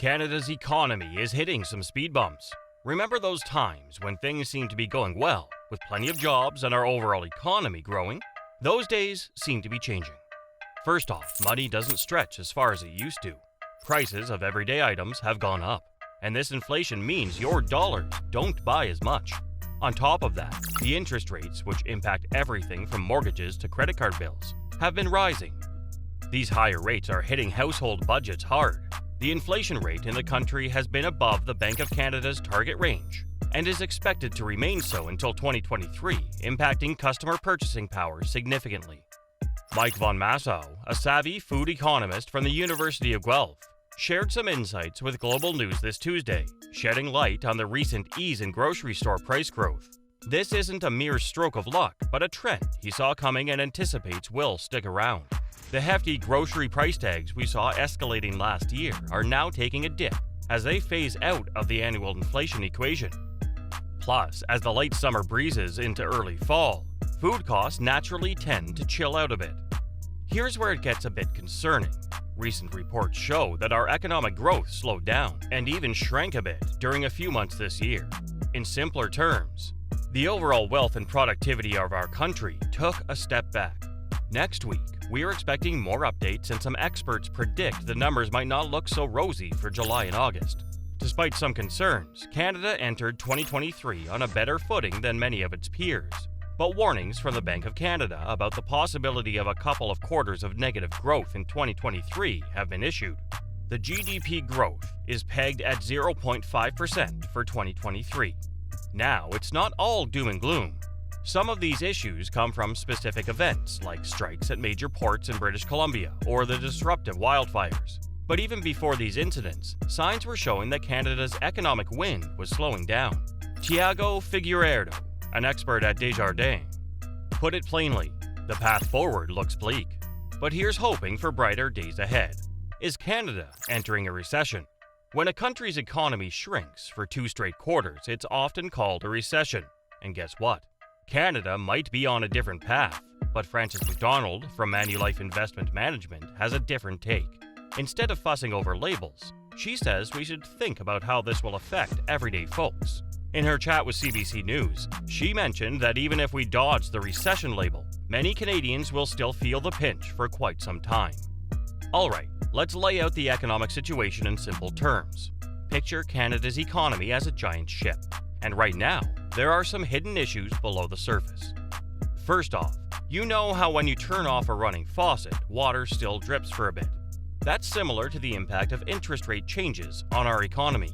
Canada's economy is hitting some speed bumps. Remember those times when things seemed to be going well, with plenty of jobs and our overall economy growing? Those days seem to be changing. First off, money doesn't stretch as far as it used to. Prices of everyday items have gone up, and this inflation means your dollars don't buy as much. On top of that, the interest rates, which impact everything from mortgages to credit card bills, have been rising. These higher rates are hitting household budgets hard. The inflation rate in the country has been above the Bank of Canada's target range and is expected to remain so until 2023, impacting customer purchasing power significantly. Mike von Massow, a savvy food economist from the University of Guelph, shared some insights with Global News this Tuesday, shedding light on the recent ease in grocery store price growth. This isn't a mere stroke of luck, but a trend he saw coming and anticipates will stick around. The hefty grocery price tags we saw escalating last year are now taking a dip as they phase out of the annual inflation equation. Plus, as the late summer breezes into early fall, food costs naturally tend to chill out a bit. Here's where it gets a bit concerning. Recent reports show that our economic growth slowed down and even shrank a bit during a few months this year. In simpler terms, the overall wealth and productivity of our country took a step back. Next week, we are expecting more updates, and some experts predict the numbers might not look so rosy for July and August. Despite some concerns, Canada entered 2023 on a better footing than many of its peers. But warnings from the Bank of Canada about the possibility of a couple of quarters of negative growth in 2023 have been issued. The GDP growth is pegged at 0.5% for 2023. Now, it's not all doom and gloom. Some of these issues come from specific events, like strikes at major ports in British Columbia or the disruptive wildfires. But even before these incidents, signs were showing that Canada's economic wind was slowing down. Tiago Figueiredo, an expert at Desjardins, put it plainly, the path forward looks bleak. But here's hoping for brighter days ahead. Is Canada entering a recession? When a country's economy shrinks for 2 straight quarters, it's often called a recession. And guess what? Canada might be on a different path, but Frances McDonald from Manulife Investment Management has a different take. Instead of fussing over labels, she says we should think about how this will affect everyday folks. In her chat with CBC News, she mentioned that even if we dodge the recession label, many Canadians will still feel the pinch for quite some time. Alright, let's lay out the economic situation in simple terms. Picture Canada's economy as a giant ship. And right now, there are some hidden issues below the surface. First off, you know how when you turn off a running faucet, water still drips for a bit. That's similar to the impact of interest rate changes on our economy.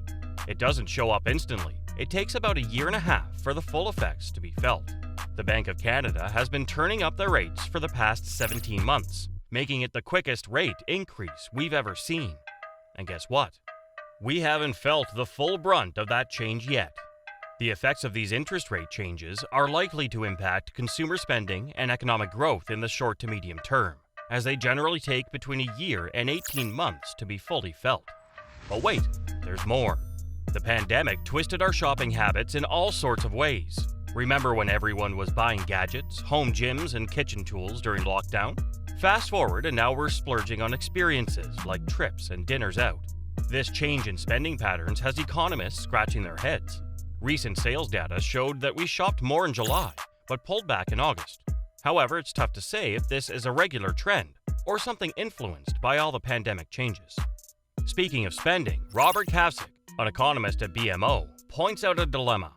It doesn't show up instantly. It takes about a year and a half for the full effects to be felt. The Bank of Canada has been turning up their rates for the past 17 months, making it the quickest rate increase we've ever seen. And guess what? We haven't felt the full brunt of that change yet. The effects of these interest rate changes are likely to impact consumer spending and economic growth in the short to medium term, as they generally take between a year and 18 months to be fully felt. But wait, there's more. The pandemic twisted our shopping habits in all sorts of ways. Remember when everyone was buying gadgets, home gyms, and kitchen tools during lockdown? Fast forward, and now we're splurging on experiences like trips and dinners out. This change in spending patterns has economists scratching their heads. Recent sales data showed that we shopped more in July, but pulled back in August. However, it's tough to say if this is a regular trend or something influenced by all the pandemic changes. Speaking of spending, Robert Kavcik, an economist at BMO, points out a dilemma.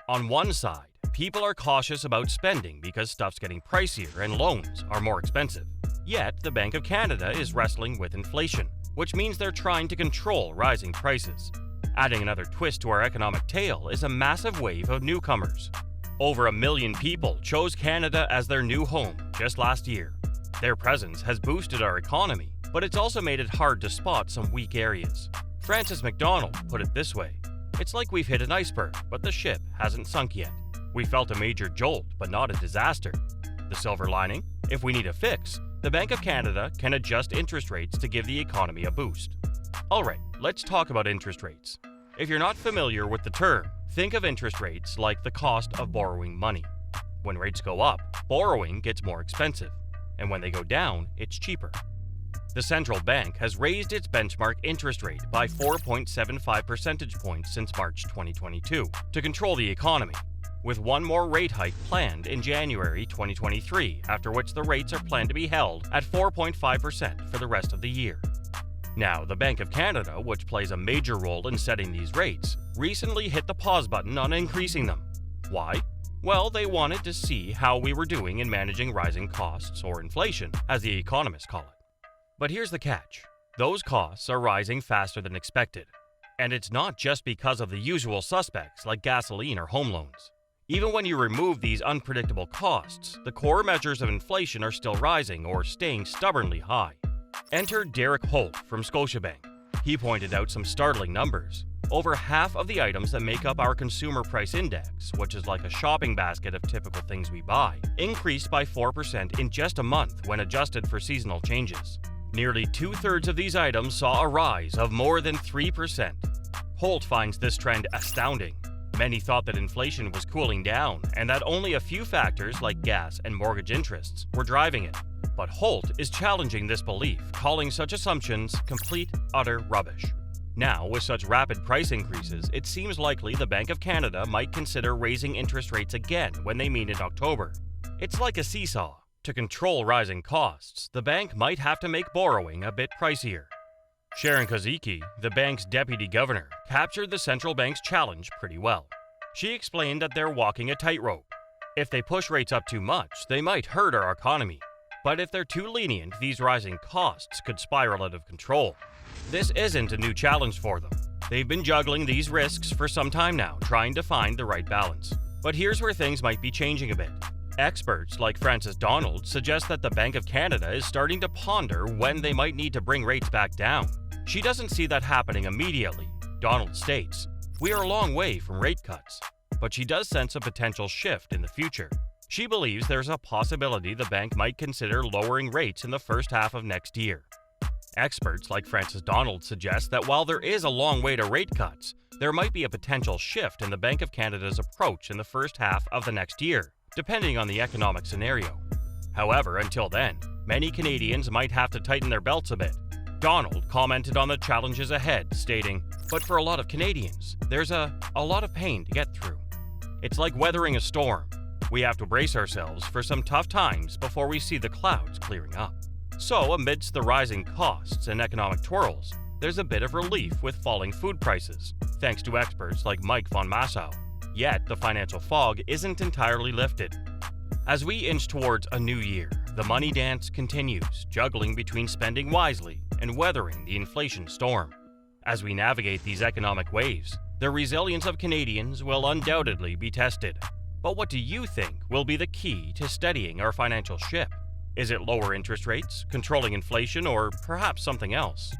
On one side, people are cautious about spending because stuff's getting pricier and loans are more expensive. Yet, the Bank of Canada is wrestling with inflation, which means they're trying to control rising prices. Adding another twist to our economic tale is a massive wave of newcomers. Over 1 million people chose Canada as their new home just last year. Their presence has boosted our economy, but it's also made it hard to spot some weak areas. Frances McDonald put it this way: "It's like we've hit an iceberg, but the ship hasn't sunk yet. We felt a major jolt, but not a disaster. The silver lining? If we need a fix, the Bank of Canada can adjust interest rates to give the economy a boost." Alright, let's talk about interest rates. If you're not familiar with the term, think of interest rates like the cost of borrowing money. When rates go up, borrowing gets more expensive, and when they go down, it's cheaper. The central bank has raised its benchmark interest rate by 4.75 percentage points since March 2022 to control the economy, with one more rate hike planned in January 2023, after which the rates are planned to be held at 4.5% for the rest of the year. Now, the Bank of Canada, which plays a major role in setting these rates, recently hit the pause button on increasing them. Why? Well, they wanted to see how we were doing in managing rising costs, or inflation, as the economists call it. But here's the catch. Those costs are rising faster than expected. And it's not just because of the usual suspects like gasoline or home loans. Even when you remove these unpredictable costs, the core measures of inflation are still rising or staying stubbornly high. Enter Derek Holt from Scotiabank. He pointed out some startling numbers. Over half of the items that make up our consumer price index, which is like a shopping basket of typical things we buy, increased by 4% in just a month when adjusted for seasonal changes. Nearly 2/3 of these items saw a rise of more than 3%. Holt finds this trend astounding. Many thought that inflation was cooling down and that only a few factors like gas and mortgage interests were driving it. But Holt is challenging this belief, calling such assumptions complete, utter rubbish. Now, with such rapid price increases, it seems likely the Bank of Canada might consider raising interest rates again when they meet in October. It's like a seesaw. To control rising costs, the bank might have to make borrowing a bit pricier. Sharon Kozicki, the bank's deputy governor, captured the central bank's challenge pretty well. She explained that they're walking a tightrope. If they push rates up too much, they might hurt our economy. But if they're too lenient, these rising costs could spiral out of control. This isn't a new challenge for them. They've been juggling these risks for some time now, trying to find the right balance. But here's where things might be changing a bit. Experts like Frances Donald suggest that the Bank of Canada is starting to ponder when they might need to bring rates back down. She doesn't see that happening immediately. Donald states, "We are a long way from rate cuts," but she does sense a potential shift in the future. She believes there's a possibility the bank might consider lowering rates in the first half of next year. Experts like Frances Donald suggest that while there is a long way to rate cuts, there might be a potential shift in the Bank of Canada's approach in the first half of the next year, depending on the economic scenario. However, until then, many Canadians might have to tighten their belts a bit. Donald commented on the challenges ahead, stating, "But for a lot of Canadians, there's a lot of pain to get through. It's like weathering a storm. We have to brace ourselves for some tough times before we see the clouds clearing up." So, amidst the rising costs and economic twirls, there's a bit of relief with falling food prices, thanks to experts like Mike von Massow. Yet, the financial fog isn't entirely lifted. As we inch towards a new year, the money dance continues, juggling between spending wisely and weathering the inflation storm. As we navigate these economic waves, the resilience of Canadians will undoubtedly be tested. But what do you think will be the key to steadying our financial ship? Is it lower interest rates, controlling inflation, or perhaps something else?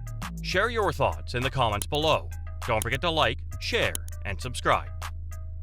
Share your thoughts in the comments below. Don't forget to like, share, and subscribe.